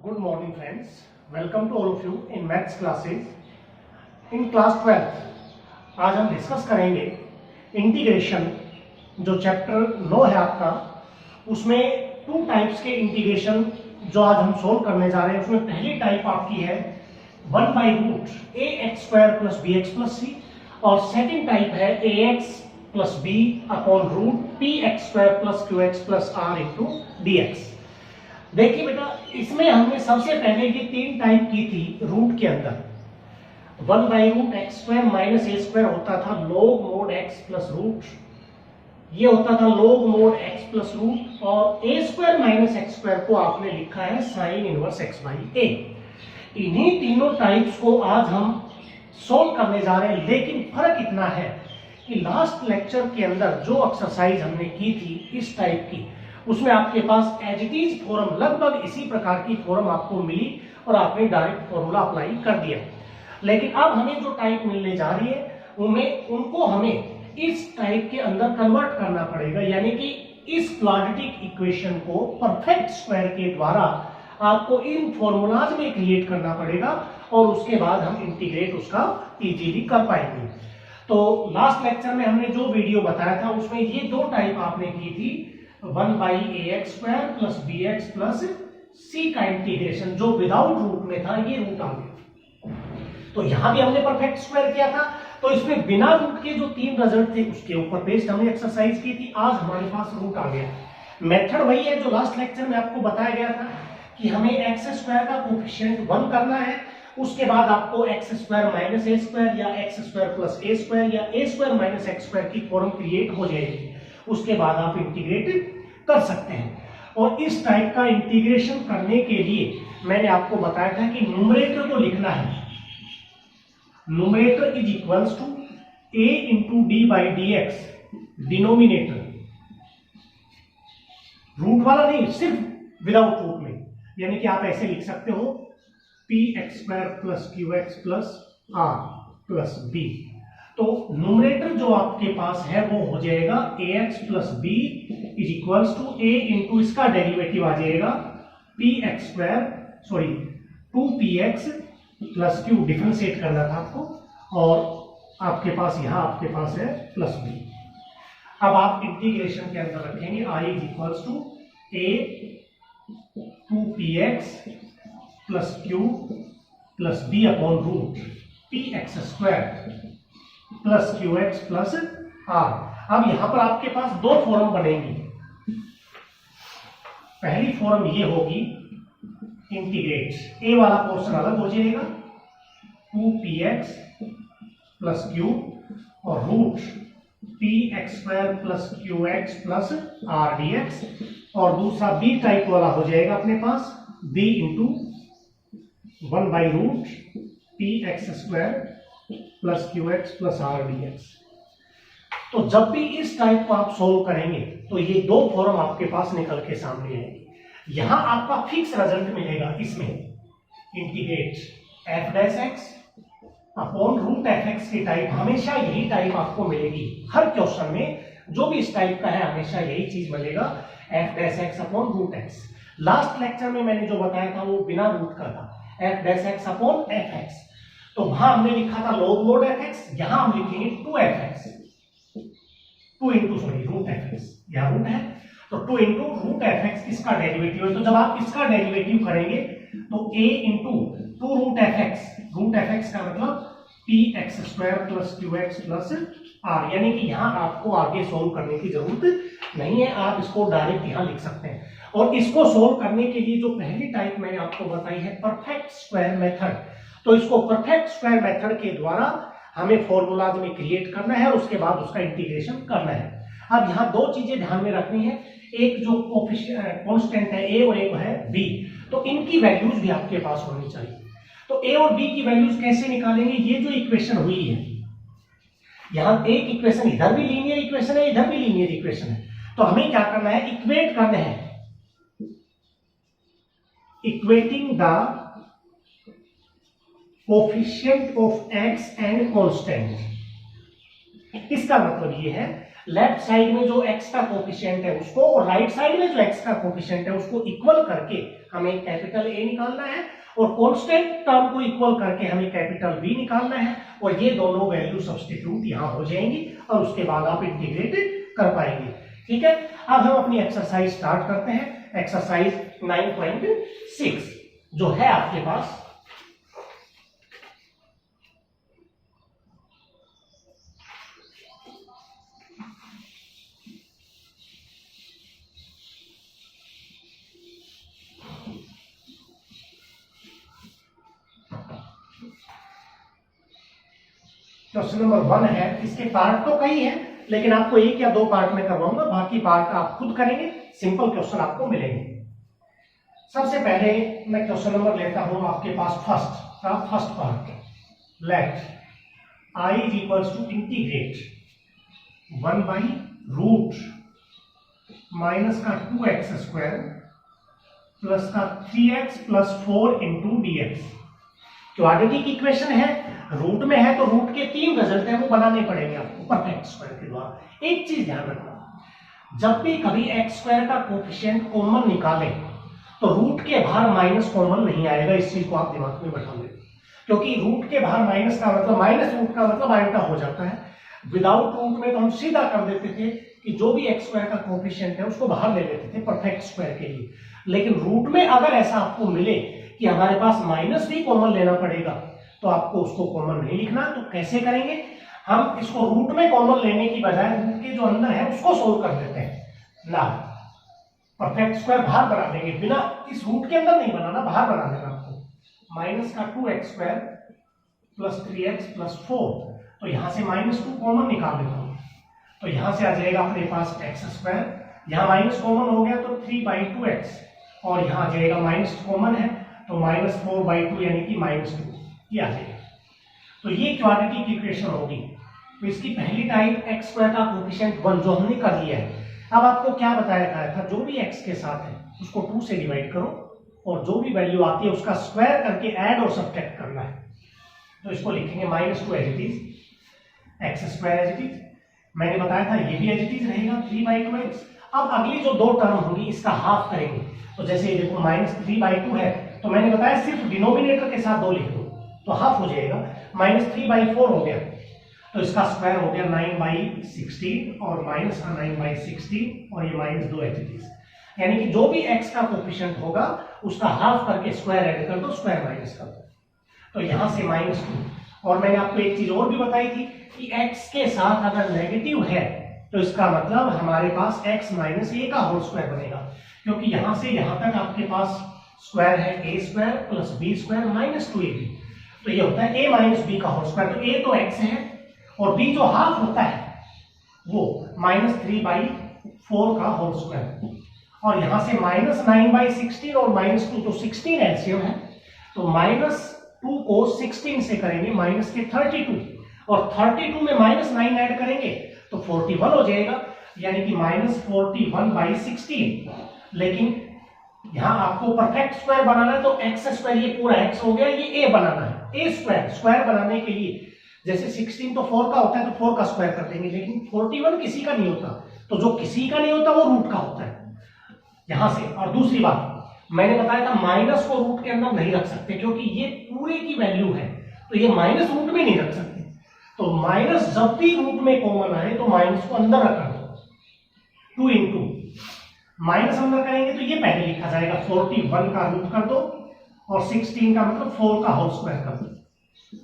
Good morning friends, welcome to all of you in maths classes. In class 12 आज हम discuss करेंगे integration. जो chapter 9 है आपका, उसमें टू टाइप्स के इंटीग्रेशन जो आज हम सोल्व करने जा रहे हैं। उसमें पहली टाइप आपकी है 1/√ax² + bx+c और सेकंड टाइप है ax + b / √px² + qx + r dx। देखिए बेटा, इसमें हमने सबसे पहले ये तीन टाइप की थी रूट के अंदर। 1/√x² - a² होता था log mod x + रूट, ये होता था log mod x + रूट, और a² - x² को आपने लिखा है sin इनवर्स x/a। इन्हीं तीनों टाइप्स को आज हम सोल्व करने जा रहे हैं। लेकिन फर्क इतना है कि लास्ट लेक्चर के अंदर जो एक्सरसाइज हमने की थी इस टाइप की, उसमें आपके पास एज इट इज फॉर्म, लगभग इसी प्रकार की फॉर्म आपको मिली और आपने डायरेक्ट फॉर्मूला अप्लाई कर दिया। लेकिन अब हमें जो टाइप मिलने जा रही है उनको हमें इस टाइप के अंदर कन्वर्ट करना पड़ेगा, यानी कि इस क्वाड्रेटिक इक्वेशन को परफेक्ट स्क्वायर के द्वारा आपको इन फॉर्मूलाज में क्रिएट करना पड़ेगा और उसके बाद हम इंटीग्रेट उसका इजीली कर पाएंगे। तो लास्ट लेक्चर में हमने जो वीडियो बताया था उसमें ये दो टाइप आपने की थी, 1/ax² + bx + c का इंटीग्रेशन, जो विदाउट रूट में था, ये रूट आ गया। तो यहां भी हमने परफेक्ट स्क्वायर किया था, तो इसमें बिना रूट के जो तीन रिजल्ट थे उसके ऊपर बेस्ड हमने एक्सरसाइज की थी। आज हमारे पास रूट आ गया। मेथड वही है जो लास्ट लेक्चर में आपको बताया गया था कि हमें x² का कोएफिशिएंट 1 करना है, उसके बाद आपको x² - a² या x² + a² या a² - x² की फॉर्म क्रिएट हो जाएगी। उसके बाद आप इंटीग्रेट कर सकते हैं। और इस टाइप का इंटीग्रेशन करने के लिए मैंने आपको बताया था कि न्यूमरेटर को लिखना है, numerator is equals to a × d/dx, denominator root वाला नहीं, सिर्फ विदाउट रूट में, यानी कि आप ऐसे लिख सकते हो px² + qx + r + b। तो न्यूमरेटर जो आपके पास है वो हो जाएगा ax + b = a × इसका डेरिवेटिव आ जाएगा px² 2px + q, डिफरेंशिएट करना था आपको, और आपके पास यहां आपके पास है +b। अब आप इंटीग्रेशन के अंदर रखेंगे I = a 2px + q + b / √px² + qx + r। अब यहां पर आपके पास दो फॉर्म बनेंगी। पहली फॉर्म ये होगी इंटीग्रेट, a वाला पोर्शन अलग हो जाएगा 2px + q और √px² + qx + r dx, और दूसरा b टाइप वाला हो जाएगा अपने पास b × 1/√px² + qx + r dx। तो जब भी इस टाइप को आप सोल्व करेंगे तो ये दो फॉर्म आपके पास निकल के सामने आएंगे। यहां आपका फिक्स रिजल्ट मिलेगा, इसमें इंटीग्रेट f' /√fx की टाइप, हमेशा यही टाइप आपको मिलेगी हर क्वेश्चन में। जो भी इस टाइप का है हमेशा यही चीज मिलेगा, f' /√x। लास्ट लेक्चर में मैंने जो बताया था वो बिना रूट का था, f' /fx। तो वहां हमने लिखा था log mod fx, यहां हम लिखेंगे 2fx, 2 × √fx, यहां रूट है तो 2 × √fx इसका डेरिवेटिव है। तो जब आप इसका डेरिवेटिव करेंगे तो a × 2√fx, √fx का मतलब px² + qx + r, यानी कि यहां आपको आगे सोल्व करने की जरूरत नहीं है, आप इसको डायरेक्ट यहां लिख सकते हैं। और इसको सोल्व करने के लिए जो पहली टाइप मैंने आपको बताई है परफेक्ट स्क्वायर मेथड, तो इसको परफेक्ट स्क्वायर मेथड के द्वारा हमें फॉर्मूलाज में क्रिएट करना है और उसके बाद उसका इंटीग्रेशन करना है। अब यहाँ दो चीजें ध्यान में रखनी है, एक जो कांस्टेंट है a और एक है b, तो इनकी वैल्यूज भी आपके पास होनी चाहिए। तो a और b की वैल्यूज कैसे निकालेंगे? ये जो इक्वेशन हुई है, यहाँ एक इक्वेशन इधर भी लीनियर इक्वेशन है, इधर भी लीनियर इक्वेशन है, तो हमें क्या करना है, इक्वेट करना है, equating the coefficient of x and constant. इसका मतलब ये है लेफ्ट साइड में जो x का कोफिशिएंट है उसको और राइट साइड में जो x का कोफिशिएंट है उसको इक्वल करके हमें कैपिटल A निकालना है और कांस्टेंट टर्म को इक्वल करके हमें कैपिटल B निकालना है और ये दोनों वैल्यू सब्स्टिट्यूट यहां हो जाएंगी और उसके बाद आप इंटीग्रेट कर पाएंगे। ठीक है, अब हम अपनी एक्सरसाइज स्टार्ट करते हैं। एक्सरसाइज 9.6 जो है आपके पास, क्वेश्चन नंबर 1 है। इसके पार्ट तो कई है लेकिन आपको एक या दो पार्ट में करवाऊंगा, बाकी पार्ट आप खुद करेंगे, सिंपल क्वेश्चन आपको मिलेंगे। सबसे पहले मैं क्वेश्चन नंबर लेता हूं आपके पास first part. Let I is equals to integrate 1 by root minus का 2x स्क्वायर प्लस का 3x plus 4 into dx। Quadratic equation है, रूट में है तो रूट के 3 रिजल्ट है वो बनाने पड़ेंगे आपको परफेक्ट स्क्वायर के द्वारा। एक चीज ध्यान रखना, जब भी कभी एक्स स्क्वायर का कोफिशिएंट कॉमन निकालें तो रूट के बाहर माइनस कॉमन नहीं आएगा, इस चीज को आप दिमाग में बैठा लें, क्योंकि रूट के बाहर माइनस का मतलब माइनस रूट का मतलब आयोटा हो जाता है। विदाउट रूट में तो हम सीधा कर देते थे कि जो भी एक्स स्क्वायर का कोफिशिएंट है उसको बाहर ले लेते थे परफेक्ट स्क्वायर के लिए, लेकिन रूट में अगर ऐसा आपको मिले कि हमारे पास माइनस भी कॉमन लेना पड़ेगा तो आपको उसको कॉमन नहीं लिखना। तो कैसे करेंगे, हम इसको रूट में कॉमन लेने की बजाय रूट के जो अंदर है उसको सोल्व कर देते हैं ना, परफेक्ट स्क्वायर बाहर बना देंगे, बिना इस रूट के अंदर नहीं बनाना, बाहर बना देना आपको। माइनस का 2x square plus 3x plus 4, तो यहां से -2 कॉमन निकाल देता हूं, तो यहां से आ जाएगा अपने पास x स्क्वायर, यहां माइनस कॉमन हो गया तो 3/2x और यहां आ जाएगा माइनस कॉमन है तो -4/2 यानी कि -2 ये आ जाएगा। तो ये क्वाड्रेटिक इक्वेशन होगी। तो इसकी पहली टाइप एक्स स्क्वायर का कोफिशिएंट 1 जो हमने कर लिया है। अब आपको क्या बताया गया था, जो भी x के साथ है उसको 2 से डिवाइड करो और जो भी वैल्यू आती है उसका स्क्वायर करके ऐड और सब्ट्रैक्ट करना है। तो इसको लिखेंगे -2 as it is, x square as it is, मैंने बताया था ये भी एज इट इज रहेगा 3/2x। अब अगली जो दो टर्म होंगी इसका हाफ करेंगे, तो जैसे ये देखो -3/2 है तो मैंने बताया सिर्फ डिनोमिनेटर के साथ 2 लिख दो तो हाफ हो जाएगा, -3/4 हो गया तो इसका स्क्वायर हो गया 9/16 और माइनस का 9/16 और ये -2 एज इट इज, यानी कि जो भी x का कोफिशिएंट होगा उसका हाफ करके स्क्वायर ऐड कर दो, स्क्वायर माइनस कर दो, तो यहां से -2। और मैंने आपको एक चीज और भी बताई थी कि x के साथ अगर नेगेटिव है तो इसका मतलब हमारे पास x माइनस a का होल स्क्वायर बनेगा, क्योंकि यहां से यहां तक आपके पास स्क्वायर है a square plus b square minus 2ab, तो ये होता है a माइनस b का होल स्क्वायर। तो a तो x है और b जो हाफ होता है वो -3/4 का होल स्क्वायर, और यहां से -9/16 और -2 तो 16 एलसीएम है, तो -2 को 16 से करेंगे माइनस के 32 और 32 में -9 ऐड करेंगे तो 41 हो जाएगा, यानी कि -41/16। लेकिन यहां आपको परफेक्ट स्क्वायर बनाना है तो एक्स स्क्वायर, ये पूरा x हो गया, ये a बनाना है, a स्क्वायर। स्क्वायर बनाने के लिए जैसे 16 तो 4 का होता है तो 4 का स्क्वायर कर देंगे, लेकिन 41 किसी का नहीं होता, तो जो किसी का नहीं होता वो रूट का होता है यहां से। और दूसरी बात मैंने बताया था माइनस को रूट के अंदर नहीं रख सकते, क्योंकि ये पूरे की वैल्यू है तो ये माइनस रूट में नहीं रख सकते, तो माइनस जब भी रूट में कॉमन आए तो माइनस को अंदर रख दो, 2 इंटू माइनस अंदर करेंगे तो ये पहले लिखा जाएगा, 41 का रूट कर दो और 16 का मतलब 4 का होल स्क्वायर कर दो,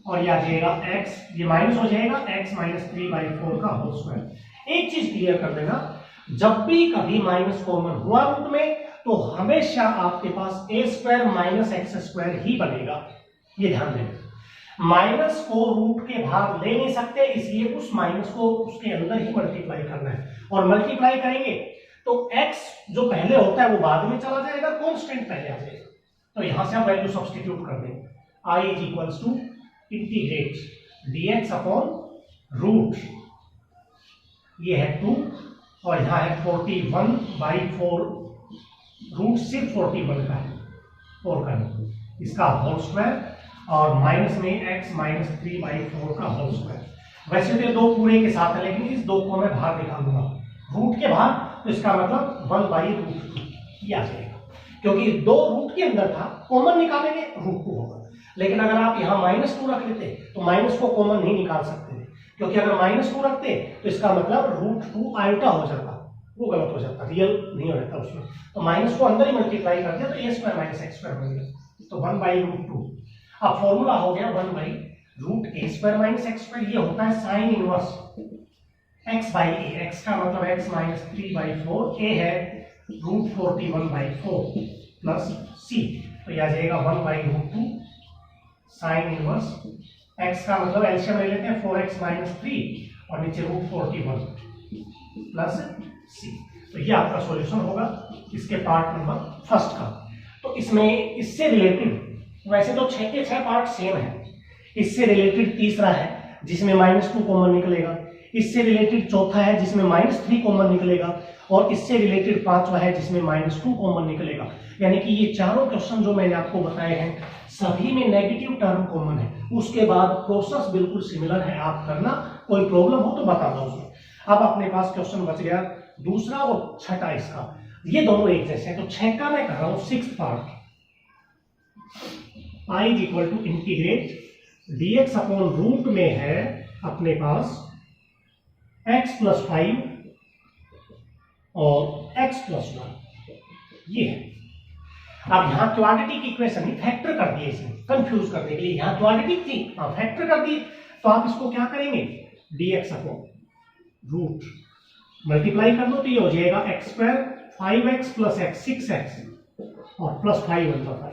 और ये आ जाएगा x, ये माइनस हो जाएगा x -3/4 का होल स्क्वायर। एक चीज क्लियर कर देना, जब भी कभी माइनस कॉमन हुआ रूट में तो हमेशा आपके पास a square minus x square ही बनेगा, ये ध्यान देना। माइनस को रूट के बाहर ले नहीं सकते, इसलिए उस माइनस को उसके अंदर ही मल्टीप्लाई करना है, और मल्टीप्लाई करेंगे तो x जो पहले होता है वो बाद में चला जाएगा, कांस्टेंट पहले आ जाएगा, तो यहां से आप वैल्यू सब्स्टिट्यूट कर देंगे। I is equals to integrate dx upon root, ये है 2 और यहां है 41/4, रूट सिर्फ 41 का है, 4 का नहीं, इसका होल स्क्वायर और माइनस में x -3/4 का होल स्क्वायर। वैसे तो ये दो पूरे के साथ है, लेकिन इस दो को मैं बाहर निकालूंगा रूट के बाहर, तो इसका मतलब 1/√2 ये आ जाएगा, क्योंकि दो रूट के अंदर था, कॉमन निकालेंगे √2 होगा। लेकिन अगर आप यहाँ -2 रख लेते तो माइनस को कॉमन नहीं निकाल सकते थे, क्योंकि अगर -2 रखते तो इसका मतलब √2 आयोटा हो जाता, वो गलत हो जाता, रियल नहीं हो जाता उसमें। तो माइनस को अंदर ही मल्टीप्लाई कर दिया तो a² - x² बन गया, तो 1/√2। अब फॉर्मूला हो गया 1/√a² - x², ये होता है साइन इनवर्स x/a, x का मतलब x - 3/4, a है √41/4 प्लस c, तो यह आ जाएगा 1/√2 साइन इनवर्स x का मतलब एलसीएम ले लेते हैं 4x - 3 और नीचे √41 प्लस c। तो ये आपका सॉल्यूशन होगा इसके पार्ट नंबर फर्स्ट का। तो इसमें इससे रिलेटेड वैसे तो 6 के 6 पार्ट सेम है, इससे रिलेटेड तीसरा है जिसमें -2 कॉमन निकलेगा, इससे रिलेटेड चौथा है जिसमें -3 कॉमन निकलेगा, और इससे रिलेटेड पांचवा है जिसमें -2 कॉमन निकलेगा। यानी कि ये चारों क्वेश्चन जो मैंने आपको बताए हैं सभी में नेगेटिव टर्म कॉमन है। उसके बाद प्रोसेस बिल्कुल सिमिलर है, आप करना, कोई प्रॉब्लम हो तो बताना उसमें। अब अपने पास क्वेश्चन बच गया दूसरा और छठा इसका, ये दोनों एक जैसे हैं। तो 6 का मैं कर रहा हूं 6th part, I = integrate dx upon root में है अपने पास x + 5 और x + 1, ये है। अब यहां क्वाड्रेटिक इक्वेशन ही फैक्टर कर दिए इसने कंफ्यूज करने के लिए, यहां क्वाड्रेटिक थी, फैक्टर कर दिए, तो आप इसको क्या करेंगे dx अपॉन रूट मल्टीप्लाई कर दो तो ये हो जाएगा x², 5x + x 6x और +5/5।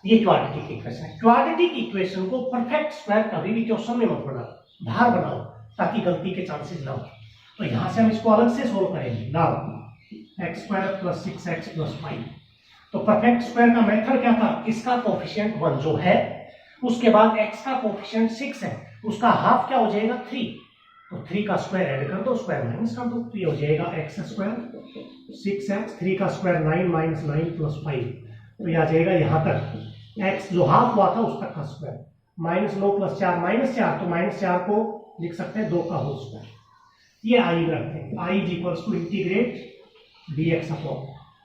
ये क्वाड्रेटिक इक्वेशन है। क्वाड्रेटिक इक्वेशन को परफेक्ट स्क्वायर कभी भी क्वेश्चन में मत बनाओ, बाहर बनाओ ताकि गलती के चांसेस ना हो। तो यहां से हम इसको अलग से सोल्व करेंगे। नाउ x² + 6x + 5, तो परफेक्ट स्क्वायर का मेथड क्या था, इसका कोएफिशिएंट 1 जो है, उसके बाद x का कोएफिशिएंट 6 है, उसका हाफ क्या हो जाएगा 3, तो 3 का स्क्वायर ऐड कर दो, स्क्वायर माइनस कर दो, तो ये हो जाएगा x² 6x, 3 का स्क्वायर 9 - 9 + 5, तो ये आ जाएगा यहां तक x जो हाफ हुआ था उस तक का स्क्वायर, -9 + 4 -4, तो -4 को लिख सकते हैं 2 का होल स्क्वायर। ये i रखते हैं, I = इंटीग्रेट dx अपॉन,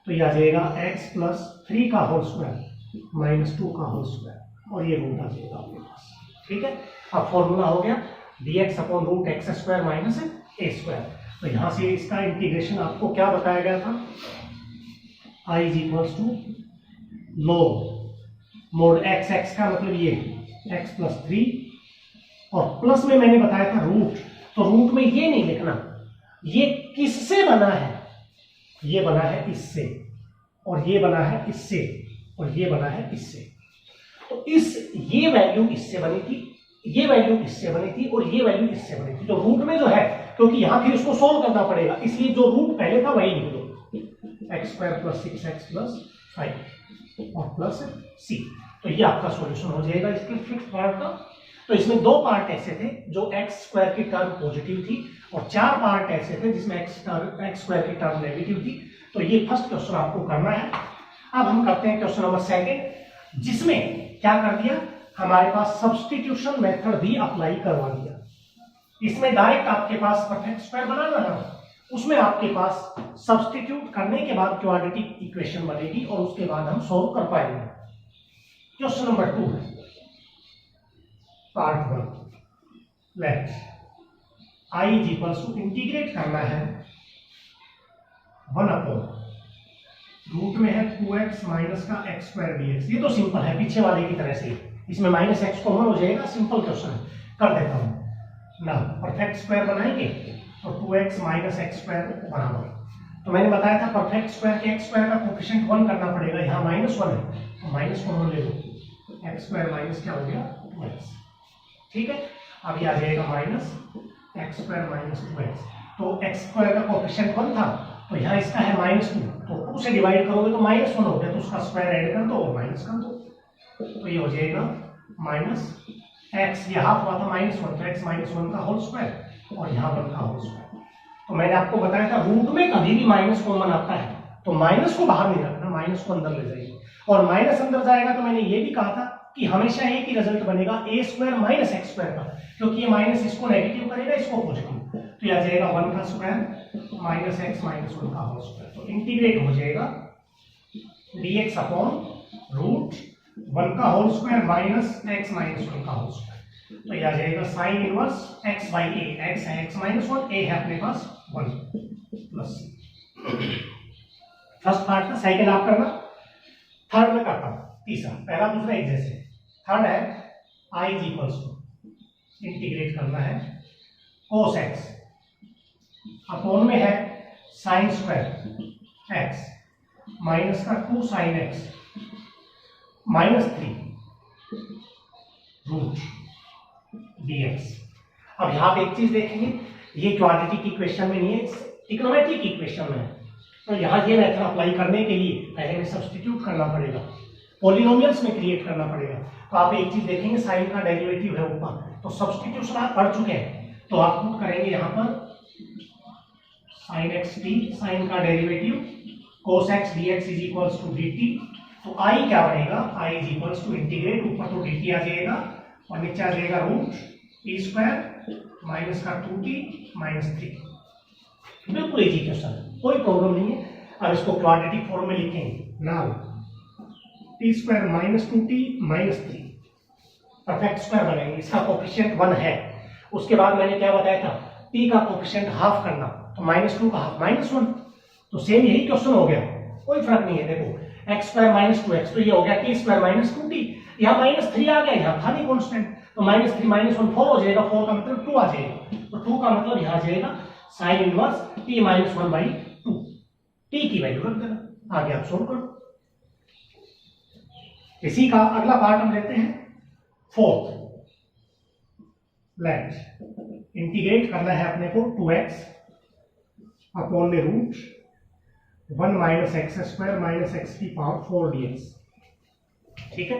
तो ये आ जाएगा x + 3 का होल स्क्वायर -2 का होल स्क्वायर, और ये रूट आ जाएगा आपके पास। ठीक है, अब फॉर्मूला हो गया dx अपॉन √x² - a²। तो यहां से इसका इंटीग्रेशन आपको क्या बताया गया था, I = log मोड x का मतलब ये x + 3, और प्लस में मैंने बताया था रूट, तो रूट में ये नहीं लिखना, ये किससे बना है, ये बना है इससे, और ये बना है इससे, और ये बना है इससे। तो ये वैल्यू इससे बनी थी, ये वैल्यू इससे बनी थी, और ये वैल्यू इससे बनी थी। तो रूट में जो है, क्योंकि यहां फिर इसको सोल्व करना पड़ेगा, इसलिए जो रूट पहले था वही लिख दो, x² + 6x + 5 और प्लस c। तो ये आपका सॉल्यूशन हो जाएगा इसके 5th पार्ट का। तो इसमें 2 पार्ट ऐसे थे जो x² की टर्म पॉजिटिव थी, और 4 पार्ट ऐसे थे जिसमें x² की टर्म नेगेटिव थी। तो ये फर्स्ट क्वेश्चन आपको करना है। अब हम करते हैं क्वेश्चन नंबर 2, जिसमें क्या कर दिया, हमारे पास सब्स्टिट्यूशन मेथड भी अप्लाई करवा दिया। इसमें डायरेक्ट आपके पास परफेक्ट स्क्वायर बनाना है, उसमें आपके पास सब्स्टिट्यूट करने के बाद क्वाड्रेटिक इक्वेशन बनेगी, और उसके बाद हम सोल्व कर पाएंगे। क्वेश्चन नंबर 2 है पार्ट 1, लेट I = इंटीग्रेट करना है 1 अपॉन रूट में है 2x - का x² dx। ये तो सिंपल है, पीछे वाले की तरह से, इसमें -x कॉमन हो जाएगा, सिंपल क्वेश्चन है, कर देता हूं ना। परफेक्ट स्क्वायर बनाएंगे तो 2x - x² बराबर, तो मैंने बताया था परफेक्ट स्क्वायर के x² का कोएफिशिएंट 1 करना पड़ेगा, यहाँ -1 है तो माइनस कॉमन ले लो, x² माइनस क्या हो गया 2x। ठीक है, अब ये आ जाएगा -x² - 2x, तो x² का कोएफिशिएंट 1 था, तो यहाँ इसका है -2, तो 2 से डिवाइड करोगे तो -1 हो गया, तो उसका स्क्वायर ऐड कर दो और माइनस कर दो, तो ये हो जाएगा -x, ये हाफ हुआ था -1, तो x -1 का होल स्क्वायर और यहाँ 1 का होल स्क्वायर। तो मैंने आपको बताया था रूट में कभी भी माइनस कॉमन आता है तो माइनस को बाहर नहीं रखना, माइनस को अंदर ले जाइए, और माइनस अंदर जाएगा तो मैंने ये भी कहा था कि हमेशा एक ही रिजल्ट बनेगा ए स्क्वायर माइनस एक्स स्क्वायर का, क्योंकि ये माइनस इसको नेगेटिव करेगा, इसको पॉजिटिव, तो यह आ जाएगा 1 का स्क्वायर माइनस एक्स माइनस 1 का होल स्क्वायर। तो इंटीग्रेट हो जाएगा dx अपॉन रूट 1 का whole square minus x minus 1 का होल स्क्वायर। तो यह आ जाएगा sine inverse x by a, x है x माइनस 1, ए है अपने पास 1 प्लस फर्स्ट पार्ट का। सेकंड आप करना, थर्ड में करता हूं, तीसरा, पहला दूसरा एक जैसे। थर्ड है i is equals to integrate करना है cos x अपॉन में है साइन स्क्वायर x माइनस का 2 sine x minus 3 root dx। अब यहां पे एक चीज देखेंगे, ये क्वाड्रेटिक इक्वेशन में नहीं है, ट्रिग्नोमेट्रिक इक्वेशन में है, तो यहां ये मेथड अप्लाई करने के लिए पहले में सब्स्टिट्यूट करना पड़ेगा, पॉलिनोमियल्स में क्रिएट करना पड़ेगा। तो आप एक चीज देखेंगे, साइन का डेरिवेटिव है ऊपर, तो सब्स्टिट्यूशन आप कर चुके हैं, तो आप पुट करेंगे यहां पर साइन एक्स टी, साइन का derivative cos x dx is equals to dt। तो i क्या बनेगा, i is equals to integrate, ऊपर तो dt आ जाएगा और नीचे आ जाएगा रूट टी स्क्वायर माइनस का 2t माइनस 3। बिल्कुल इजी क्वेश्चन, कोई प्रॉब्लम नहीं है। अब इसको क्वाड्रेटिक फॉर्म में लिखेंगे, now T square minus 2t minus 3 perfect square बनेंगे, इसका कोफिशिएंट 1 है। उसके बाद मैंने क्या बताया था, t का कोफिशिएंट हाफ करना, तो -2 का हाफ -1, तो सेम यही क्वेश्चन हो गया, कोई फर्क नहीं है। देखो एक्स स्क्वायर माइनस 2x, तो ये हो गया टी स्क्वायर माइनस 2t, यहाँ -3 आ गया, यहाँ था नहीं कॉन्स्टेंट, तो -3 -1 4 हो जाएगा, 4 का मतलब 2 आ जाएगा, तो 2 का मतलब यहाँ आ जाएगा sine inverse t minus 1/2, t की वैल्यू रख देना, आगे आप सोल्व करो। इसी का अगला पार्ट हम लेते हैं फोर्थ, लेट इंटीग्रेट करना है अपने को 2x अपॉन में root 1 minus x square minus x की पावर 4 dx। ठीक है,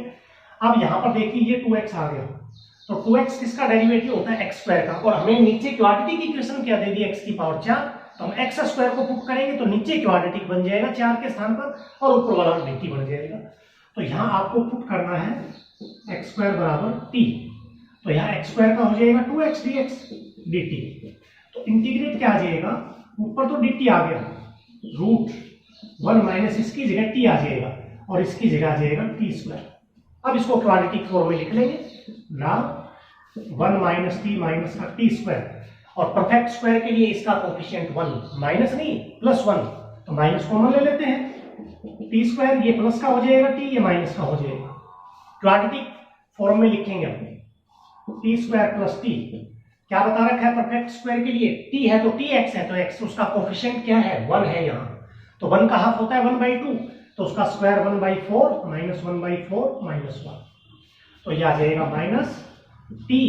अब यहां पर देखिए ये 2x आ गया, तो 2x किसका डेरिवेटिव होता है x स्क्वायर का, और हमें नीचे क्वाड्रेटिक इक्वेशन क्या दे दी x की पावर 4, तो हम x स्क्वायर को पुट करेंगे तो नीचे क्वाड्रेटिक बन जाएगा 4 के स्थान पर, और ऊपर वाला dt बन जाएगा। तो यहां आपको पुट करना है x स्क्वायर बराबर t, तो यहाँ x स्क्वायर का हो जाएगा 2x dx dt, तो इंटीग्रेट क्या आ जाएगा, ऊपर तो dt आ गया, रूट 1 माइनस इसकी जगह t आ जाएगा और इसकी जगह आ जाएगा t स्क्वायर। अब इसको क्वाड्रेटिक फॉर्म में लिख लेंगे, ना 1 माइनस टी माइनस का टी स्क्वायर, और परफेक्ट स्क्वायर के लिए इसका कोफिशिएंट 1, माइनस नहीं प्लस 1, तो माइनस कॉमन ले लेते हैं, टी स्क्वायर ये प्लस का हो जाएगा, टी ये माइनस का हो जाएगा। क्वाड्रेटिक फॉर्म में लिखेंगे अपने टी स्क्वायर प्लस टी, क्या बता रखा है परफेक्ट स्क्वायर के लिए, टी है तो टी एक्स है, तो एक्स उसका कोफिशिएंट क्या है 1 है यहाँ, तो 1 का हाफ होता है 1/2, तो उसका स्क्वायर 1/4 माइनस 1/4 माइनस 1, तो यह आ जाएगा माइनस टी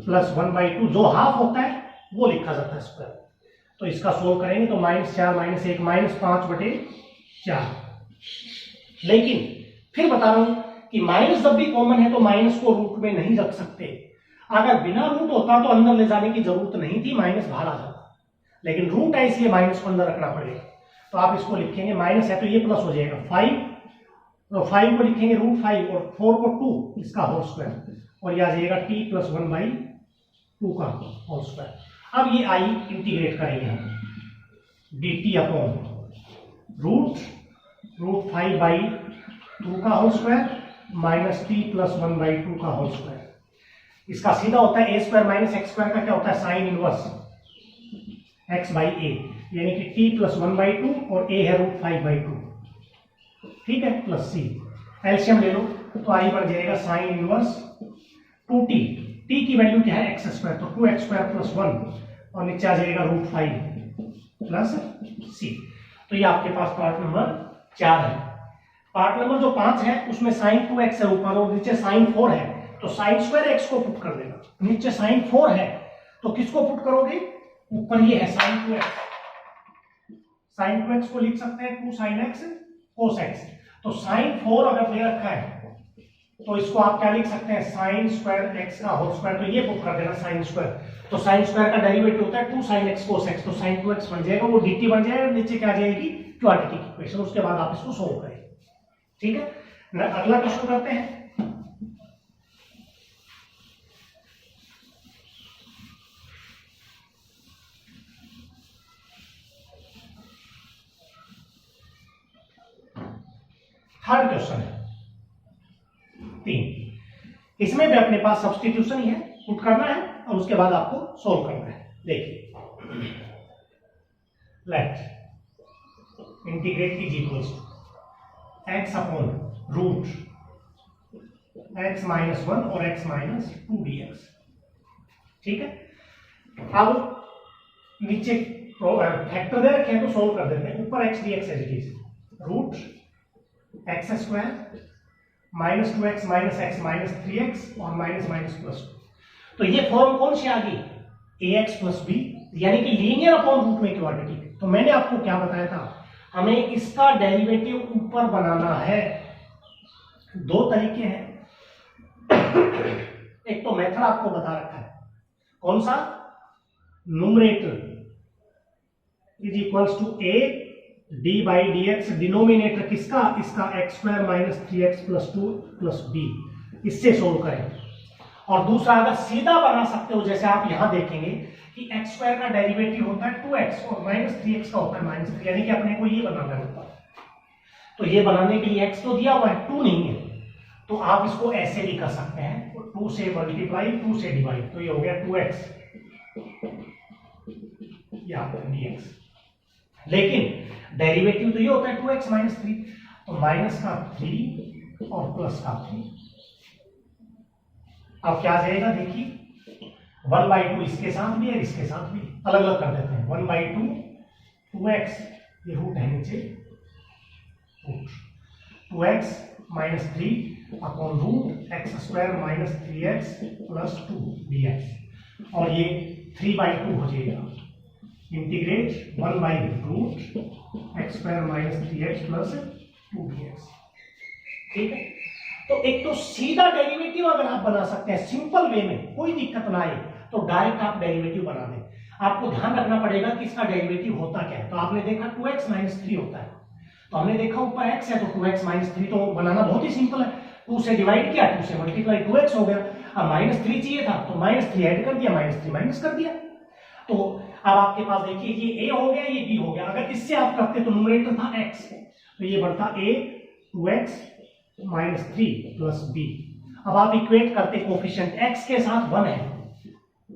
प्लस 1/2, जो हाफ होता है वो लिखा जाता है स्क्वायर। तो इसका सोल्व करेंगे तो -4 -1 -5/4। लेकिन फिर बता रहा हूं कि माइनस जब भी कॉमन है तो माइनस को रूट में नहीं रख सकते, अगर बिना रूट होता तो अंदर ले जाने की जरूरत नहीं थी, माइनस बाहर आ जाता, लेकिन रूट है इसलिए माइनस को अंदर रखना पड़ेगा। तो आप इसको लिखेंगे, माइनस है तो ये प्लस हो जाएगा 5, तो 5 को लिखेंगे रूट 5 और 4 को 2 इसका होल स्क्वायर, और यह आ जाएगा t प्लस 1/2 का होल स्क्वायर। अब ये आई इंटीग्रेट करेंगे हम, dt अपॉन रूट 5/2 का whole square minus t plus 1/2 का होल स्क्वायर। इसका सीधा होता है a square minus x square का क्या होता है sine inverse x by a, यानी कि t प्लस 1/2 और a है रूट 5/2, ठीक है, प्लस c, एलसीएम ले लो तो आई बन जाएगा साइन इनवर्स 2t, t की वैल्यू क्या है एक्स स्क्वायर, तो 2x स्क्वायर प्लस 1 और नीचे आ जाएगा रूट 5 प्लस c। तो ये आपके पास पार्ट नंबर 4 है। पार्ट नंबर जो 5 है उसमें साइन 2x है ऊपर और नीचे साइन 4 है, तो साइन स्क्वायर x को पुट कर देना, नीचे साइन 4 है तो किसको पुट करोगे, ऊपर ये है साइन 2x, साइन 2x को लिख सकते हैं 2 साइन x cos x, तो साइन 4 अगर दे रखा है तो इसको आप क्या लिख सकते हैं साइन स्क्वायर x का होल स्क्वायर, तो ये पुट कर देना साइन स्क्वायर, तो साइन स्क्वायर का डेरिवेटिव होता है 2 साइन x cos x, तो साइन 2x बन जाएगा, वो dt बन जाएगा, नीचे क्या आ जाएगी क्वाड्रेटिक इक्वेशन, उसके बाद आप इसको सोल्व करें। ठीक है, अगला क्वेश्चन करते हैं। थर्ड क्वेश्चन है 3, इसमें भी अपने पास सब्स्टिट्यूशन ही है, पुट करना है और उसके बाद आपको सोल्व करना है। देखिए let integrate is equals to x upon root x minus 1 और x माइनस 2 dx। ठीक है, अब नीचे फैक्टर दे रखे हैं तो सोल्व कर देते हैं। ऊपर x dx as it is, root x square minus 2x minus x minus 3x और माइनस माइनस प्लस 2। तो ये फॉर्म कौन सी आ गई, ax प्लस b, यानी कि लीनियर अपॉन रूट में क्वाड्रेटिक। तो मैंने आपको क्या बताया था, हमें इसका डेरिवेटिव ऊपर बनाना है। दो तरीके हैं, एक तो मेथड आपको बता रखा है, कौन सा, numerator is equals to a d by d x, denominator किसका, इसका x square minus 3x plus 2 plus b, इससे सोल्व करें। और दूसरा अगर सीधा बना सकते हो, जैसे आप यहां देखेंगे कि एक्स स्क्वायर का डेरिवेटिव होता है 2x और माइनस 3x का होता है माइनस 3, यानी कि अपने को ये बनाना होता है। तो ये बनाने के लिए x तो दिया हुआ है, 2 नहीं है, तो आप इसको ऐसे भी कर सकते हैं, 2 से मल्टीप्लाई 2 से डिवाइड, तो ये हो गया 2x या dx। लेकिन डेरिवेटिव तो ये होता है 2x माइनस 3, तो माइनस का 3 और प्लस का 3। अब क्या जाएगा, देखिए 1/2 इसके साथ भी है, इसके साथ भी, अलग अलग कर देते हैं। 1/2 2x, ये रूट है नीचे, 2x minus 3 upon root x square minus 3x plus 2 dx, और ये 3/2 हो जाएगा, इंटीग्रेट 1/रूट x square minus 3x plus 2 dx। ठीक है, तो एक तो सीधा डेरिवेटिव अगर आप बना सकते हैं सिंपल वे में, कोई दिक्कत ना आए, तो डायरेक्ट आप डेरिवेटिव बना दें। आपको ध्यान रखना पड़ेगा कि इसका डेरिवेटिव होता क्या है। तो आपने देखा 2x माइनस 3 होता है, तो हमने देखा ऊपर x है, तो 2x माइनस 3 तो बनाना बहुत ही सिंपल है, 2 से डिवाइड किया, 2 से मल्टीप्लाई 2x हो गया। अब माइनस 3 चाहिए था, तो माइनस 3 ऐड कर दिया, माइनस 3 माइनस कर दिया। तो अब आपके पास देखिए ये a हो गया, ये b हो गया। अगर इससे आप करते तो न्यूमरेटर था x, तो ये बढ़ता a 2x minus 3 plus b। अब आप इक्वेट करते, कोफिशिएंट x के साथ 1 है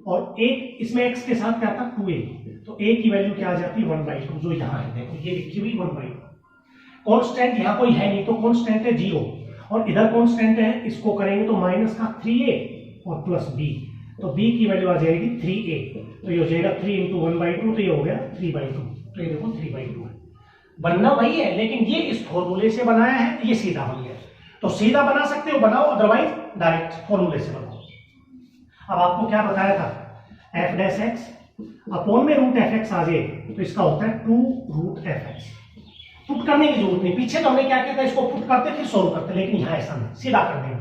और एक इसमें x के साथ क्या था 2a, तो a की वैल्यू क्या आ जाती है 1/2, जो यहाँ है, देखो ये लिखी हुई 1/2। कांस्टेंट यहाँ कोई है नहीं, तो कांस्टेंट है 0, और इधर कांस्टेंट है, इसको करेंगे तो माइनस का 3a और प्लस b, तो b की वैल्यू आ जाएगी 3a, तो ये हो जाएगा 3 × 1/2, तो ये हो गया 3/2, तो ये देखो 3/2 है। बनना वही है, लेकिन ये इस फॉर्मूले से बनाया है, ये सीधा बन गया। तो सीधा बना सकते हो बनाओ, अदरवाइज डायरेक्ट फॉर्मूले से बनाओ। अब आपको क्या बताया था, एफ डैश एक्स अपॉन में रूट एफ एक्स आ जाए, तो इसका होता है 2 रूट एफ एक्स। पुट करने की जरूरत नहीं, पीछे तो हमने क्या किया था, इसको पुट करते फिर सोल्व करते, लेकिन यहाँ ऐसा नहीं, सीधा कर देंगे।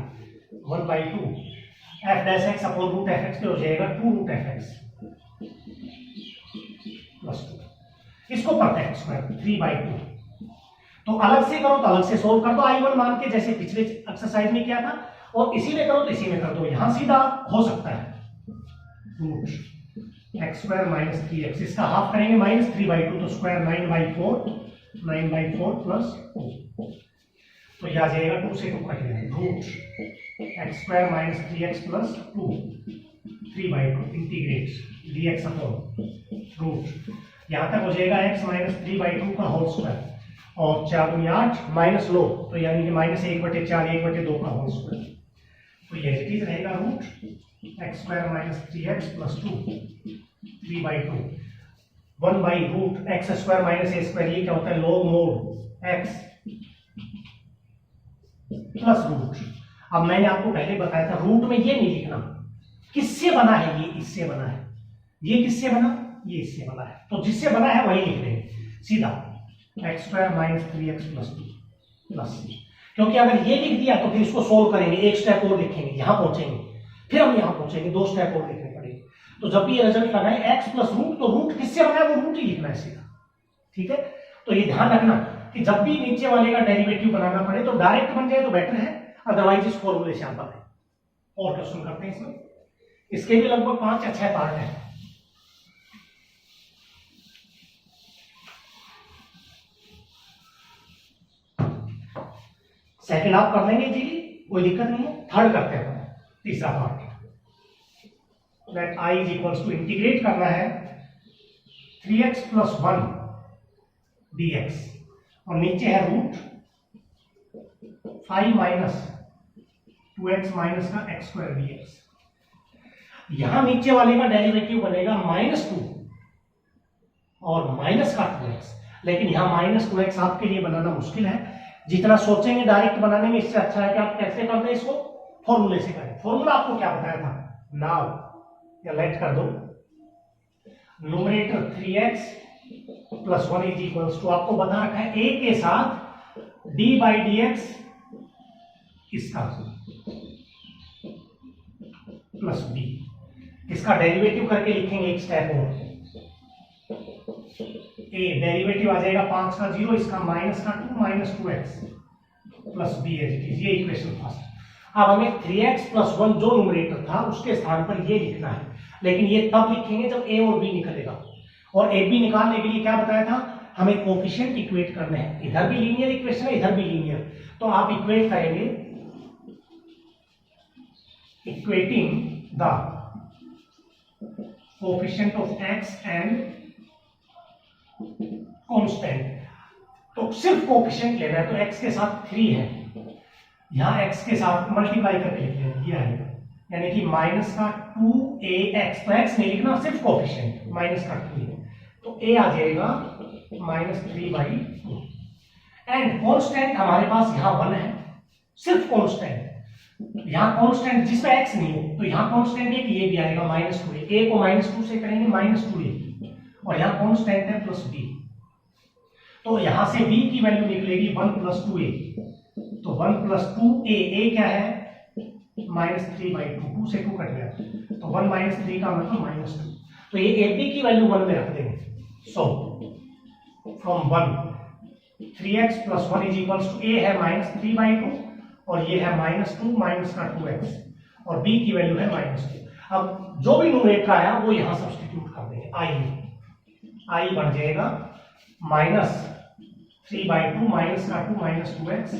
1/2 f dash x upon root f x हो जाएगा 2 रूट एफ एक्स प्लस 2, इसको परफेक्ट स्क्वायर 3/2। तो अलग से करो तो अलग से सोल्व कर दो, I1 मान के, जैसे पिछले एक्सरसाइज में किया था, और इसी में करो तो इसी में कर दो, यहां सीधा हो सकता है। Root x square minus 3x, इसका हाफ करेंगे माइनस 3/2, तो स्क्वायर 9/4 प्लस 2, तो यह आ जाएगा 2 से 2 कट गया, root x square minus 3x plus 2 3/2 integrate dx upon root, यहां तक हो जाएगा x माइनस 3/2 का होल स्क्वायर, और 4 दूनी 8 माइनस लो, तो यानी कि माइनस 1/4 1/2 का होल स्क्वायर, तो ये चीज रहेगा root x square minus 3x plus 2 3/2 1/रूट x square minus a square, ये क्या होता है log mod x plus root. अब मैंने आपको पहले बताया था रूट में ये नहीं लिखना, किससे बना है, ये इससे बना है, ये किससे बना, ये इससे बना है, तो जिससे बना है वही लिख देंगे सीधा, x square minus 3x plus 2 plus, क्योंकि अगर ये लिख दिया तो फिर इसको सोल्व करेंगे, एक स्टेप और लिखेंगे, यहां पहुंचेंगे, फिर हम यहां पहुंचेंगे, 2 स्टेप और लिखने पड़ेंगे। तो जब भी ये रिजल्ट लगाए x प्लस रूट, तो रूट किससे बना है वो रूट ही लिखना है सीधा। ठीक है, तो ये ध्यान रखना कि जब भी नीचे वाले का डेरिवेटिव बनाना पड़े तो डायरेक्ट बन जाए तो बेटर है, अदरवाइज इस फॉर्मूले से आप बनाए। और क्वेश्चन करते हैं इसमें, इसके भी लगभग 5 या 6 पार्ट है। सेकंड हाफ कर लेंगे जी, कोई दिक्कत नहीं है। थर्ड करते हैं, तीसरा part, let i is equals to, integrate करना है 3x प्लस 1 dx, और नीचे है रूट 5 माइनस 2x माइनस का x स्क्वायर dx। यहां नीचे वाले का डेरिवेटिव बनेगा -2 और माइनस का 2x, लेकिन यहां -2x आपके लिए बनाना मुश्किल है। जितना सोचेंगे डायरेक्ट बनाने में, इससे अच्छा है कि आप कैसे कर दें इसको, फॉर्मूले से करें। फॉर्मूला आपको क्या बताया था, नाउ या लेट कर दो, numerator 3x plus 1 is equals to, आपको बता रखा है a के साथ d बाई dx इसका प्लस b, इसका डेरिवेटिव करके लिखेंगे एक स्टेप और, a डेरिवेटिव आ जाएगा 5 का 0, इसका माइनस का 2 minus 2x plus b as it is, ये इक्वेशन फर्स्ट। अब हमें 3x प्लस 1 जो न्यूमरेटर था उसके स्थान पर ये लिखना है, लेकिन ये तब लिखेंगे जब a और b निकलेगा। और a b निकालने के लिए क्या बताया था, हमें कोफिशिएंट इक्वेट करने हैं। इधर भी लीनियर इक्वेशन है, इधर भी लीनियर, तो आप इक्वेट करेंगे, equating the coefficient of x and constant. तो सिर्फ कोफिशिएंट लेना है, तो x के साथ 3 है, यहां x के साथ मल्टीप्लाई करके लिख लेंगे, ये आएगा, यानी कि माइनस का 2ax, तो x नहीं लिखना, सिर्फ कोफिशिएंट माइनस का 2 है, तो a आ जाएगा -3/2। एंड कांस्टेंट हमारे पास यहां 1 है, सिर्फ कांस्टेंट, यहां कांस्टेंट जिसमें x नहीं हो, तो यहां कांस्टेंट है कि ये भी आएगा -2a, a को -2 से करेंगे -2a, और यहां कांस्टेंट है प्लस b, तो यहां से b की वैल्यू निकलेगी 1 + 2a, तो 1 + 2a, a क्या है -3/2, 2 से 2 कट गया, तो 1 - 3 का मतलब -2, तो ये ab की वैल्यू 1 में रख देंगे। So from 1 3x plus 1 is equals to, a है -3/2 और ये है -2 माइनस का 2x, और b की वैल्यू है -2। अब जो भी न्यूमरेटर आया वो यहां सब्स्टिट्यूट कर देंगे, i बन जाएगा -3/2 माइनस का 2 माइनस 2x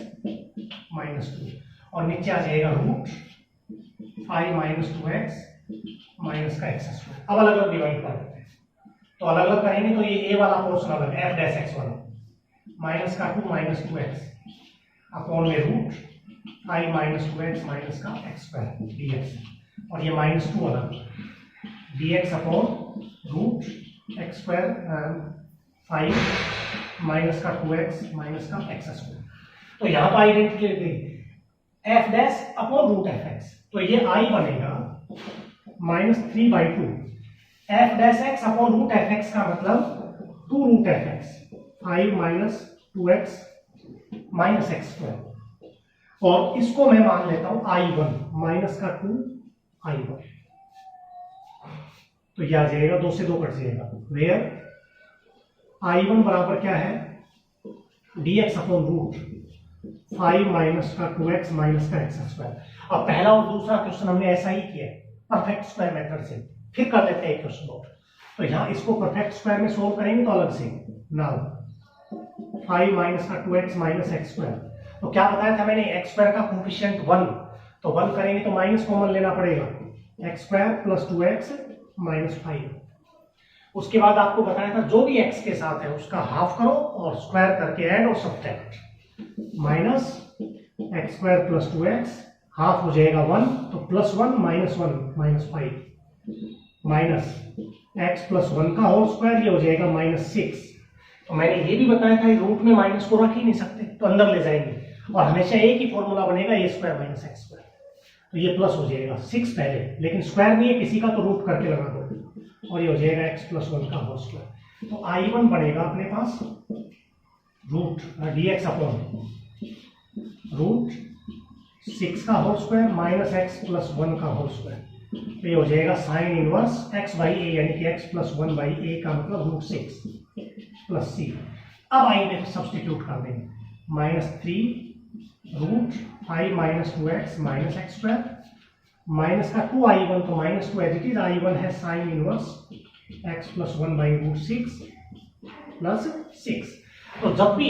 -2, और नीचे आ जाएगा रूट 5 माइनस 2x माइनस का x²। अब अलग अलग डिवाइड कर देते हैं, तो अलग अलग करेंगे तो ये a वाला पोर्शन अलग है, f' वाला, माइनस का 2 माइनस 2x अपॉन में रूट 5 माइनस 2x माइनस का x² dx, और ये -2 अलग, dx upon root x² 5 minus का 2x माइनस का x²। तो यहां पर आइडेंटिटी लिख गई f' अपॉन रूट fx, तो ये i बनेगा -3/2 f' अपॉन रूट fx का मतलब 2 root fx 5 minus 2x minus x², और इसको मैं मान लेता हूं i1 माइनस का 2 i1, तो यह आ जाएगा 2 से 2 कट जाएगा, वेयर i1 बराबर क्या है dx अपॉन रूट 5 माइनस का 2x माइनस का x²। अब पहला और दूसरा क्वेश्चन हमने ऐसा ही किया है परफेक्ट स्क्वायर मेथड से, फिर कर लेते हैं एक क्वेश्चन और, तो यहाँ इसको परफेक्ट स्क्वायर में सोल्व करेंगे तो अलग से, नाउ 5 माइनस का 2x माइनस x², तो क्या बताया था मैंने, x² का कोफिशिएंट 1, तो 1 करेंगे तो माइनस कॉमन लेना पड़ेगा, x² प्लस 2x माइनस 5। उसके बाद आपको बताया था जो भी x के साथ है उसका हाफ करो और स्क्वायर करके ऐड और subtract, minus x² plus 2x half हो जाएगा 1, तो +1 -1 -5 माइनस x प्लस 1 का होल स्क्वायर, ये हो जाएगा -6। तो मैंने ये भी बताया था रूट में माइनस को रख ही नहीं सकते, तो अंदर ले जाएंगे, और हमेशा एक ही फॉर्मूला बनेगा a² माइनस x², तो ये प्लस हो जाएगा 6 पहले, लेकिन स्क्वायर नहीं है किसी का तो रूट करके लगा दो, और ये हो जाएगा x प्लस 1 का होल स्क्वायर। तो i1 बनेगा अपने पास रूट dx अपॉन रूट 6 का whole square minus x plus 1 का होल स्क्वायर, तो ये हो जाएगा sine inverse x by a, यानी कि x प्लस 1 बाई a का मतलब रूट 6 प्लस c। अब i में सब्स्टिट्यूट कर देंगे, -3 root 5 minus 2x minus x² minus का 2i1, तो -2 एज इट इज, i1 है sine inverse x plus 1 by root 6 plus 6। तो जब भी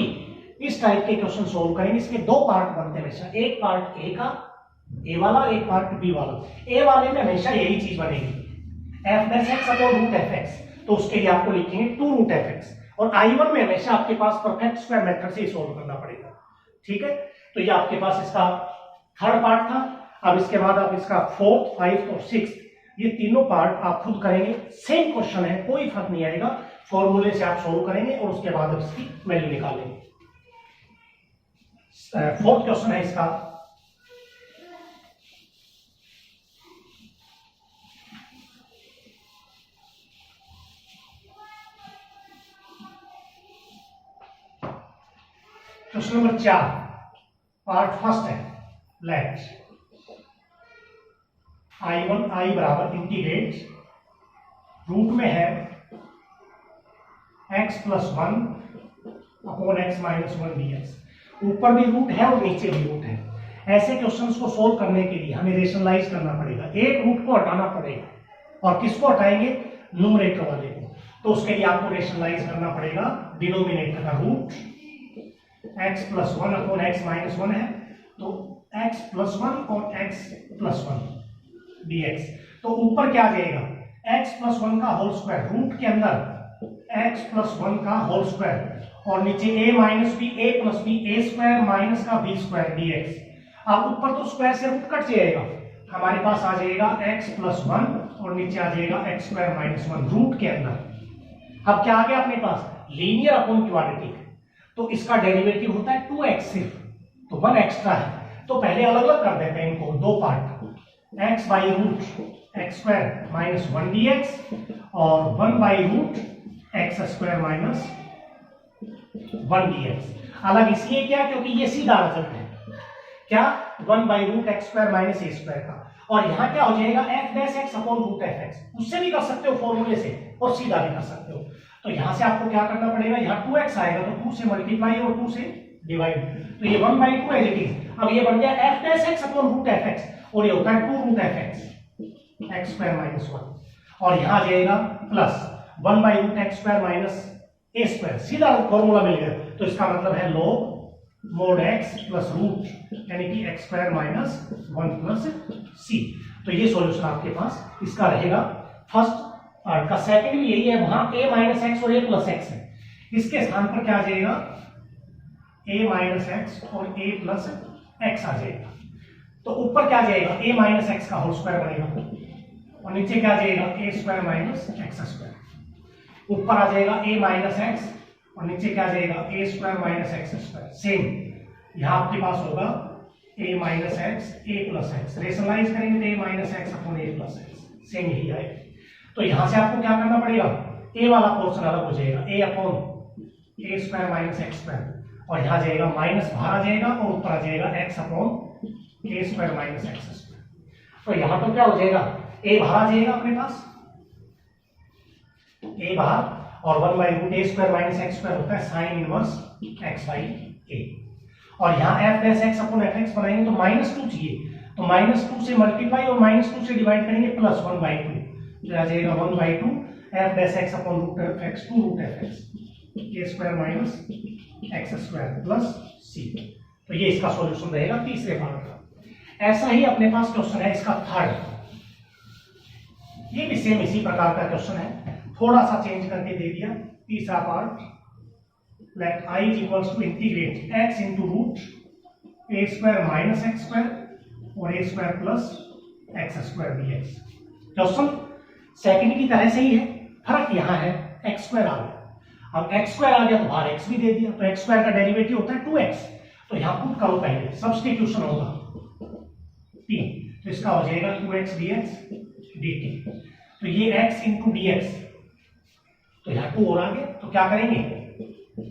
इस टाइप के क्वेश्चन सोल्व करेंगे। इसके दो पार्ट बनते हैं हमेशा, एक पार्ट ए का, ए वाला, एक पार्ट बी वाला। ए वाले में हमेशा यही चीज बनेगी, f dash x upon root f x, तो उसके लिए आपको लिखेंगे 2 रूट एफ एक्स। और I1 में हमेशा आपके पास परफेक्ट स्क्वायर मेथड से ही सोल्व करना पड़ेगा, ठीक है। तो ये आपके पास इसका थर्ड पार्ट था। अब इसके बाद आप इसका फोर्थ, 5th और 6th, ये तीनों पार्ट आप खुद करेंगे। सेम क्वेश्चन है, कोई फर्क नहीं आएगा, फॉर्मूले से आप सोल्व करेंगे और उसके बाद इसकी वैल्यू निकालेंगे। फोर्थ क्वेश्चन है इसका, क्वेश्चन नंबर 4, पार्ट फर्स्ट है। लेट I1 I बराबर इंटीग्रेट, रूट में है x plus 1 upon x minus 1 dx। ऊपर भी रूट है और नीचे भी रूट है। ऐसे क्वेश्चंस को सोल्व करने के लिए हमें रेशनलाइज करना पड़ेगा, एक रूट को हटाना पड़ेगा। और किसको हटाएंगे? न्यूमरेटर वाले को। तो उसके लिए आपको रेशनलाइज करना पड़ेगा डिनोमिनेटर का root, x plus 1 upon x minus 1 है, तो x प्लस 1 और x प्लस 1 dx। तो ऊपर क्या आ जाएगा? x प्लस 1 का होल स्क्वायर, रूट के अंदर x प्लस 1 का होल स्क्वायर, और नीचे a minus b, a plus b, a square minus का b स्क्वायर dx। अब ऊपर तो स्क्वायर से रूट कट जाएगा, हमारे पास आ जाएगा x प्लस 1 और नीचे आ जाएगा x स्क्वायर माइनस 1 रूट के अंदर। अब क्या आ गया अपने पास? Linear upon quadratic. तो इसका डेरिवेटिव होता है 2x सिर्फ, तो 1 एक्स्ट्रा है। तो पहले अलग अलग कर देते हैं इनको, दो part, x by root x square minus 1 dx और 1 by root x square minus 1 dx। अलग इसलिए क्या? क्योंकि ये सीधा रिजल्ट है, क्या? 1 by root x square minus a square का। और यहाँ क्या हो जाएगा? F dash x upon root f x. उससे भी कर सकते हो फॉर्मूले से, और सीधा भी कर सकते हो। तो यहां से आपको क्या करना पड़ेगा? यहाँ 2x आएगा तो 2 से मल्टीप्लाई और 2 से डिवाइड, तो ये 1 बाई 2 एज इट इज। अब ये बन गया f dash x upon root f x, और ये होता है 2 root f x x square minus 1। और यहाँ आ जाएगा plus 1 by root x square minus a square, सीधा फॉर्मूला मिल गया। तो इसका मतलब है log mod x plus root, यानी कि x square minus 1 plus c. तो ये सॉल्यूशन आपके पास इसका रहेगा फर्स्ट पार्ट का। सेकंड भी यही है, वहां a माइनस एक्स और a प्लस एक्स है, इसके स्थान पर क्या आ जाएगा? a माइनस एक्स और a प्लस एक्स आ जाएगा। तो ऊपर क्या आ जाएगा? a माइनस एक्स का होल स्क्वायर बनेगा, और नीचे क्या आ जाएगा? a square minus x square. ऊपर आ जाएगा a माइनस एक्स और नीचे क्या आ जाएगा? a square minus x square. Same यहां आपके पास होगा a minus x a plus x, rationalise करेंगे तो a minus x upon a plus x, same यही आएगा। तो यहां से आपको क्या करना पड़ेगा? a वाला पोर्शन अलग हो जाएगा, a upon a square minus x square, और यहां जाएगा माइनस बाहर आ जाएगा और ऊपर आ जाएगा x upon a square minus x square. तो यहां तो क्या हो जाएगा? a बाहर आ जाएगा अपने पास, a बाहर, और 1 by root a square minus x square होता है sine inverse x by a। और यहाँ f dash x upon f x बनाएंगे तो माइनस 2 चाहिए, तो माइनस 2 से मल्टीप्लाई और माइनस 2 से डिवाइड करेंगे प्लस 1 बाई 2, तो आ जाएगा 1 by 2 f dash x upon root f x 2 root f x a square minus x square plus c. तो ये इसका सॉल्यूशन रहेगा तीसरे पार्ट का। ऐसा ही अपने पास क्वेश्चन है इसका थर्ड, ये भी सेम इसी प्रकार का क्वेश्चन है, थोड़ा सा चेंज करके दे दिया। तीसरा part, let i is equals to integrate x into root a square minus x square और a square plus x square dx। Question second की तरह से ही है, फर्क यहां है एक्स स्क्वायर आ गया। अब एक्स स्क्वायर आ गया तो बाहर एक्स भी दे दिया, तो एक्स स्क्वायर का डेरिवेटिव होता है 2x, तो यहां पुट करो पहले, सब्स्टिट्यूशन होगा 3, तो इसका हो जाएगा 2x dx dt। तो ये x इंटू dx, तो यहाँ 2 और आ गया, तो क्या करेंगे?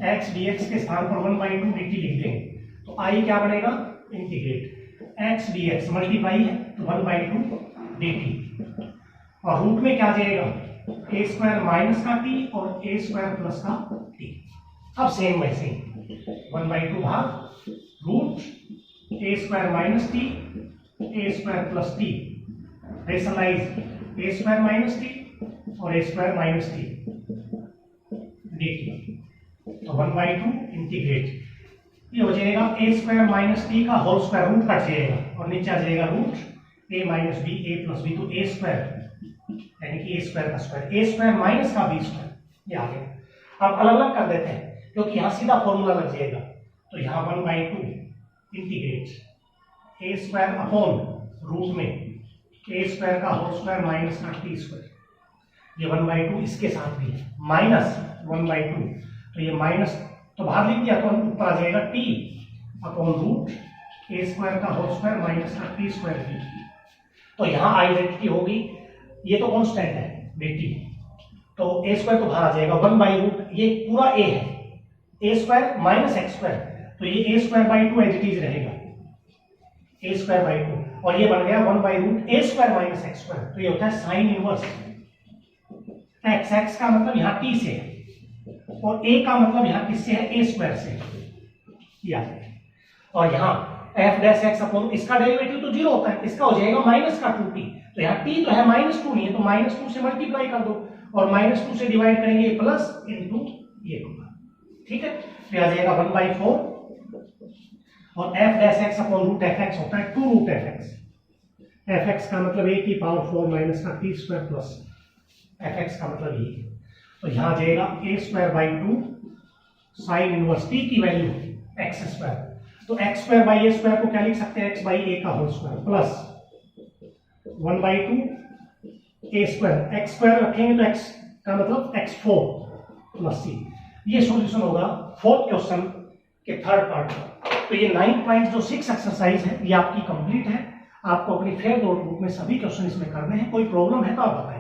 x dx के स्थान पर 1 बाई 2 dt लिख देंगे, तो i क्या बनेगा? इंटीग्रेट x dx, मल्टीप्लाई है तो 1 बाई 2 dt, और रूट में क्या आ जाएगा? a स्क्वायर माइनस का t और a स्क्वायर प्लस का t। अब सेम वैसे ही 1 बाई 2 भाग root a square minus t a square plus t, rationalise a square minus t और a square minus t dt। तो 1 बाई 2 इंटीग्रेट ये हो जाएगा ए स्क्वायर माइनस टी का होल स्क्वायर, रूट कट जाएगा और नीचे आ जाएगा रूट ए माइनस बी ए प्लस बी, तो ए स्क्वायर यानी कि ए स्क्वायर का स्क्वायर, ए स्क्वायर माइनस का बी स्क्वायर, ये आ गया। अब अलग अलग कर देते हैं क्योंकि यहाँ सीधा फॉर्मूला लग जाएगा, तो यहाँ 1/2 इंटीग्रेट ए स्क्वायर अपॉन रूट में ए स्क्वायर का होल स्क्वायर माइनस का टी स्क्वायर, ये 1/2 इसके साथ भी है, माइनस 1/2, तो ये माइनस तो बाहर लिख दिया, तो ऊपर आ जाएगा T upon root a square का होल स्क्वायर माइनस का टी स्क्वायर भी। तो यहाँ आइडेंटिटी होगी, ये तो कांस्टेंट है बेटी, तो ए स्क्वायर तो बाहर आ जाएगा 1/रूट, ये पूरा ए है, a square minus x square, तो ये a square by 2 as it is रहेगा, ए स्क्वायर बाई 2, और ये बन गया 1/रूट a square minus x square, तो ये होता है साइन इनवर्स एक्स, एक्स का मतलब यहाँ टी से है और a का मतलब यहाँ किससे है, a स्क्वायर से, या और यहाँ f डैश x अपॉन इसका डेरिवेटिव तो 0 होता है, इसका हो जाएगा माइनस का 2t, तो यहाँ t तो है -2 नहीं है, तो -2 से मल्टीप्लाई कर दो और -2 से डिवाइड करेंगे प्लस इनटू ये होगा, ठीक है, तो आ जाएगा 1/4 और f dash x upon root fx होता है 2 रूट fx, fx का मतलब a की पावर 4 माइनस का t स्क्वायर प्लस fx का मतलब ये, तो यहाँ जाएगा a square by 2 sine inverse t की वैल्यू एक्स स्क्वायर, तो x square by a square को क्या लिख सकते हैं, एक्स बाई ए का whole square plus 1/2 a square, x square रखेंगे तो एक्स का मतलब x4 प्लस सी। ये सॉल्यूशन होगा फोर्थ क्वेश्चन के थर्ड पार्ट का। तो ये 9.6 एक्सरसाइज है, ये आपकी कंप्लीट है, आपको अपनी फेयर नोटबुक में सभी क्वेश्चन इसमें करने हैं, कोई प्रॉब्लम है तो आप बताएं।